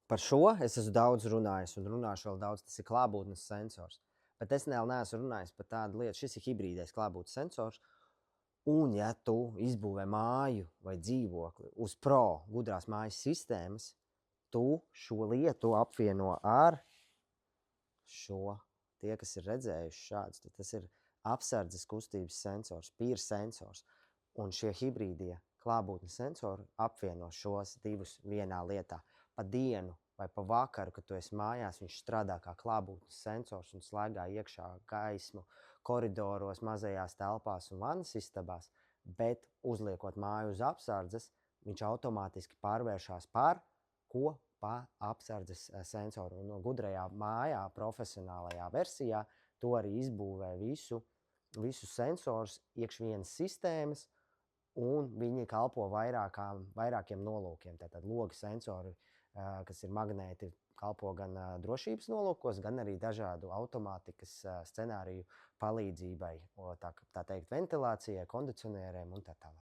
Par šo es esmu daudz runājis un runāšu vēl daudz. Tas ir klātbūtnes sensors. Bet es vēl neesmu runājis par tādu lietu. Šis ir hibrīdais klātbūtnes sensors. Un, ja tu izbūvē māju vai dzīvokli uz pro gudrās mājas sistēmas, tu šo lietu apvieno ar šo. Tie, kas ir redzējuši šādus, tad tas ir apsardzes kustības sensors, pīra sensors. Un šie hibrīdie klātbūtnes sensori apvieno šos divus vienā lietā. Pa dienu vai pa vakaru, kad tu esi mājās, viņš strādā kā klātbūtnes sensors un slēgā iekšā gaismu koridoros, mazajās telpās un vannas istabās, bet uzliekot māju uz apsardzes, viņš automātiski pārvēršas par ko? Pa apsardzes sensoru. Un no gudrajā mājā, profesionālajā versijā, to arī izbūvē visus sensors iekš vienas sistēmas, un viņi kalpo vairākiem nolūkiem. Tātad logi sensori, kas ir magnēti, kalpo gan drošības nolūkos, gan arī dažādu automātikas scenāriju palīdzībai, tā teikt, ventilācijai, kondicionieriem un tā tālāk.